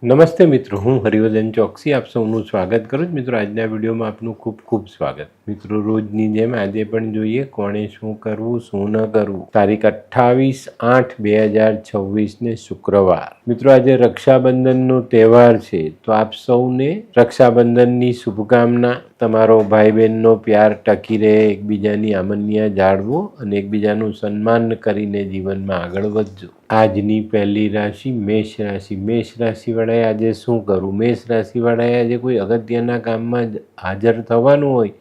નમસ્તે મિત્રો, હું હરિવર્ધન ચોકસી આપ સૌનું સ્વાગત કરું છું. મિત્રો, આજના વિડીયોમાં આપનું ખૂબ ખૂબ સ્વાગત. મિત્રો, રોજની જેમ આજે પણ જોઈએ કોણે શું કરવું શું ન કરવું. તારીખ 28/8/2026 ને શુક્રવાર. મિત્રો, આજે રક્ષાબંધનનો તહેવાર છે, તો આપ સૌને રક્ષાબંધનની શુભકામના. તમારો ભાઈ બહેનનો પ્યાર ટકી રહે, એકબીજાની આમન્યા જાળવો અને એકબીજાનું સન્માન કરીને જીવનમાં આગળ વધજો. આજની પહેલી રાશિ મેષ રાશિ. મેષ રાશિવાળાએ આજે શું કરવું? મેષ રાશિવાળાએ આજે કોઈ અગત્યના કામમાં હાજર થવાનું હોય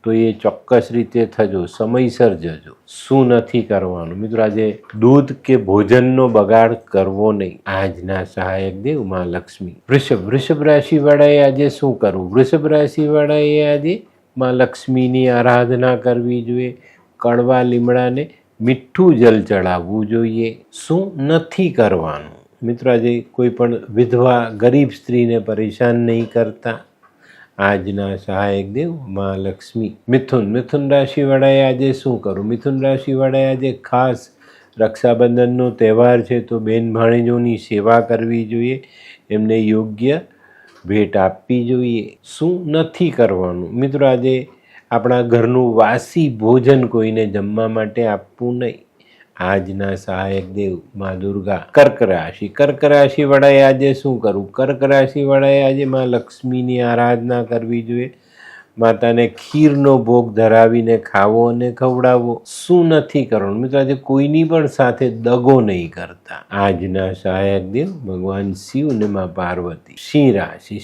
તો એ ચોક્કસ રીતે થજો, સમયસર જજો. શું નથી કરવાનું? મિત્રો, આજે દૂધ કે ભોજનનો બગાડ કરવો નહીં. આજના સહાયક દેવ માં લક્ષ્મી. વૃષભ રાશિવાળાએ આજે શું કરવું? વૃષભ રાશિવાળાએ આજે માં લક્ષ્મીની આરાધના કરવી જોઈએ. કડવા લીમડાને મીઠું જલ ચડાવવું જોઈએ. શું નથી કરવાનું? મિત્રો, આજે કોઈ પણ વિધવા ગરીબ સ્ત્રીને પરેશાન નહીં કરતા. આજના સહાયક દેવ માં લક્ષ્મી. મિથુન રાશિવાળાએ આજે શું કરવું? મિથુન રાશિવાળાએ આજે ખાસ રક્ષાબંધનનો તહેવાર છે, તો બેન ભાણેજોની સેવા કરવી જોઈએ, એમને યોગ્ય ભેટ આપવી જોઈએ. શું નથી કરવાનું? મિત્રો, આજે આપણા ઘરનું વાસી ભોજન કોઈને જમવા માટે આપવું નહીં. આજના સહાયક દેવ માં દુર્ગા. કર્ક રાશિવાળાએ આજે શું કરવું? કર્ક રાશિવાળાએ આજે માં લક્ષ્મીની આરાધના કરવી જોઈએ. માતાને ખીરનો ભોગ ધરાવીને ખાવો અને ખવડાવવો. શું નથી કરવાનું? મિત્રો, આજે કોઈની પણ સાથે દગો નહીં કરતા. આજના સહાયક દેવ ભગવાન શિવ અને માં પાર્વતી.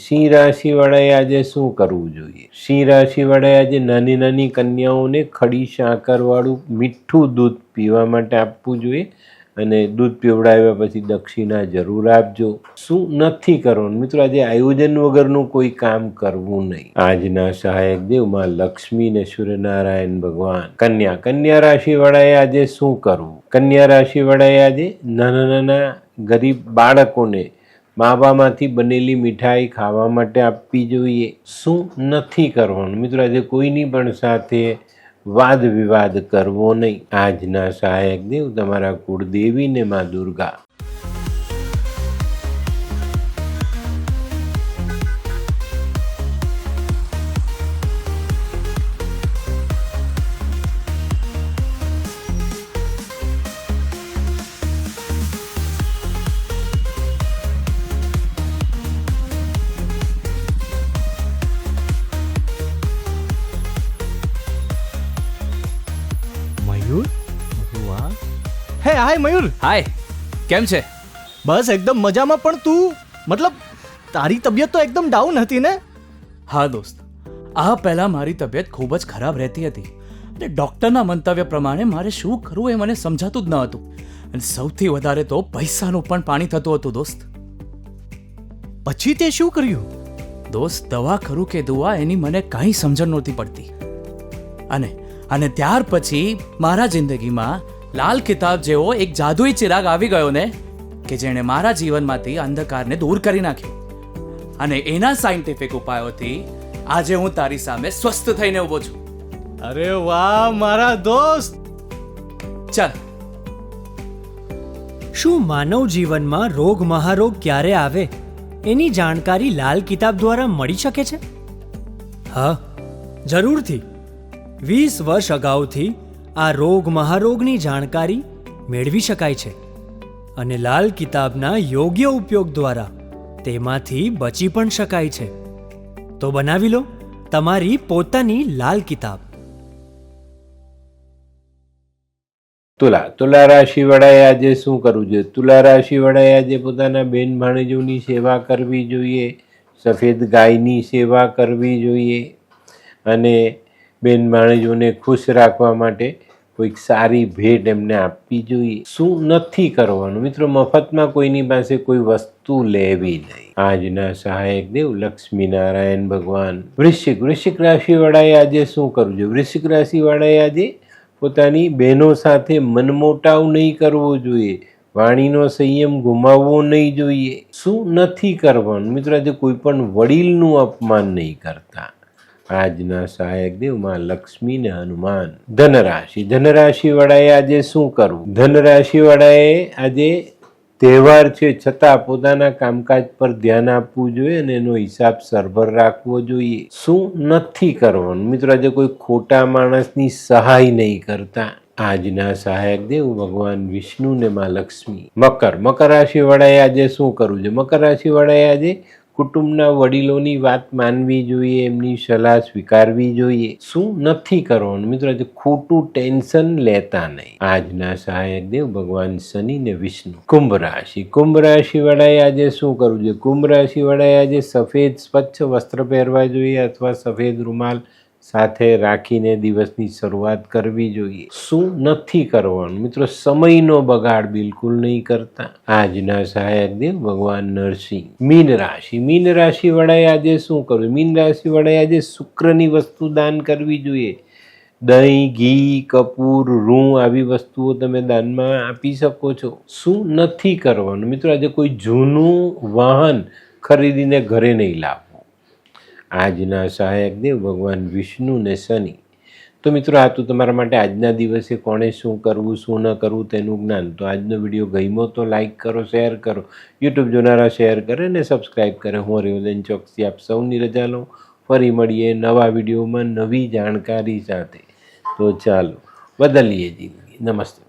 સિંહ રાશિવાળાએ આજે શું કરવું જોઈએ? સિંહ રાશિવાળાએ આજે નાની નાની કન્યાઓને ખડી સાકરવાળું મીઠું દૂધ પીવા માટે આપવું જોઈએ અને દૂધ પીવડાવ્યા પછી દક્ષિણા જરૂર આપજો. શું નથી કરવાનું? મિત્રો, આજે આયોજન વગરનું કોઈ કામ કરવું નહીં. આજના સહાયક દેવ માં લક્ષ્મી ને સૂર્યનારાયણ ભગવાન. કન્યા રાશિવાળાએ આજે શું કરવું? કન્યા રાશિવાળાએ આજે નાના ગરીબ બાળકોને માવામાંથી બનેલી મીઠાઈ ખાવા માટે આપવી જોઈએ. શું નથી કરવાનું? મિત્રો, આજે કોઈની પણ સાથે વાદ વિવાદ કરવો નહીં. આજના સહાયક દેવ તમારા કુળદેવી ને માં દુર્ગા. હે હાય મયુર. હાય, કેમ છે? બસ એકદમ મજામાં. પણ તું તારી તબિયત તો એકદમ ડાઉન હતી ને? હા દોસ્ત, આ પહેલાં મારી તબિયત ખૂબ જ ખરાબ રહેતી હતી અને ડૉક્ટરના મંતવ્ય પ્રમાણે મારે શું કરવું એ મને સમજાતું જ ન હતું. અને સૌથી વધારે તો પૈસાનું પણ પાણી થતું હતું દોસ્ત. પછી તે શું કર્યું? દોસ્ત, દવા ખરું કે દુઆ એની મને કાંઈ સમજણ નહોતી પડતી. અને ત્યાર પછી મારા જિંદગીમાં લાલ કિતાબ જેવો એક જાદુઈ ચિરાગ આવી ગયો ને, કે જેણે મારા જીવનમાંથી અંધકારને દૂર કરી નાખ્યો. અને એના સાયન્ટિફિક ઉપાયોથી આજે હું તારી સામે સ્વસ્થ થઈને ઊભો છું. અરે વાહ મારા દોસ્ત. ચાલ. શું માનવ જીવનમાં રોગ મહારોગ ક્યારે આવે એની જાણકારી લાલ કિતાબ દ્વારા મળી શકે છે? હા, જરૂરથી. 20 વર્ષ અગાઉથી આ રોગ મહારોગની જાણકારી મેળવી શકાય છે અને લાલ કિતાબના યોગ્ય ઉપયોગ દ્વારા તેમાંથી બચી પણ શકાય છે. તો બનાવી લો તમારી પોતાની લાલ કિતાબ. તુલા રાશિવાળાએ આજે શું કરવું જોઈએ? તુલા રાશિવાળાએ આજે પોતાના બેન ભાણેજોની સેવા કરવી જોઈએ, સફેદ ગાયની સેવા કરવી જોઈએ અને બેન ભાણેજોને ખુશ રાખવા માટે કોઈક સારી ભેટ એમને આપવી જોઈએ. શું નથી કરવાનું? મિત્રો, મફતમાં કોઈની પાસે કોઈ વસ્તુ લેવી નહીં. આજના સહાયક દેવ લક્ષ્મીનારાયણ ભગવાન. વૃશ્ચિક રાશિવાળાએ આજે શું કરવું જોઈએ? વૃશ્ચિક રાશિવાળાએ આજે પોતાની બહેનો સાથે મનમોટાવ નહીં કરવો જોઈએ, વાણીનો સંયમ ગુમાવવો નહીં જોઈએ. શું નથી કરવાનું? મિત્રો, આજે કોઈ પણ વડીલનું અપમાન નહીં કરતા. આજના સહાયક દેવ માં લક્ષ્મી ને હનુમાન. ધનરાશિવાળાએ આજે શું કરવું? ધનરાશિવાળાએ આજે તહેવાર છે છતાં પોતાના કામકાજ પર ધ્યાન આપવું જોઈએ અને એનો હિસાબ સરભર રાખવો જોઈએ. શું નથી કરવાનું? મિત્રો, આજે કોઈ ખોટા માણસની સહાય નહીં કરતા. આજના સહાયક દેવ ભગવાન વિષ્ણુ ને માં લક્ષ્મી. મકર રાશિ વાળાએ આજે શું કરવું છે? મકર રાશિ વાળાએ આજે કુટુંબના વડીલોની વાત માનવી જોઈએ, એમની સલાહ સ્વીકારવી જોઈએ. શું નથી કરવાનું? મિત્રો, આજે ખોટું ટેન્શન લેતા નહીં. આજના સહાયક દેવ ભગવાન શનિ ને વિષ્ણુ. કુંભ રાશિ વાળાએ આજે શું કરવું જોઈએ? કુંભ રાશિ વાળાએ આજે સફેદ સ્વચ્છ વસ્ત્ર પહેરવા જોઈએ અથવા સફેદ રૂમાલ સાથે રાખીને દિવસની શરૂઆત કરવી જોઈએ. શું નથી કરવાનું? મિત્રો, સમયનો બગાડ બિલકુલ નહીં કરતા. આજના સહાયક દેવ ભગવાન નરસિંહ. મીન રાશિ વાળાએ આજે શું કરવું? મીન રાશિ વાળાએ આજે શુક્રની વસ્તુ દાન કરવી જોઈએ. દહીં, ઘી, કપૂર, રૂં આવી વસ્તુઓ તમે દાનમાં આપી શકો છો. શું નથી કરવાનું? મિત્રો, આજે કોઈ જૂનું વાહન ખરીદીને ઘરે નહીં લાવવું. આજના સહાયક દેવ ભગવાન વિષ્ણુ ને શનિ. તો મિત્રો, આ તો તમારા માટે આજના દિવસે કોણે શું કરવું શું ન કરવું તેનું જ્ઞાન. તો આજનો વિડીયો ગમ્યો તો લાઈક કરો, શેર કરો, યુટ્યુબ જોનારા શેર કરે અને સબસ્ક્રાઈબ કરે. હું હરિવર્ધન ચોકસી આપ સૌની રજા લઉં. ફરી મળીએ નવા વિડીયોમાં નવી જાણકારી સાથે. તો ચાલો બદલીએ જિંદગી. નમસ્તે.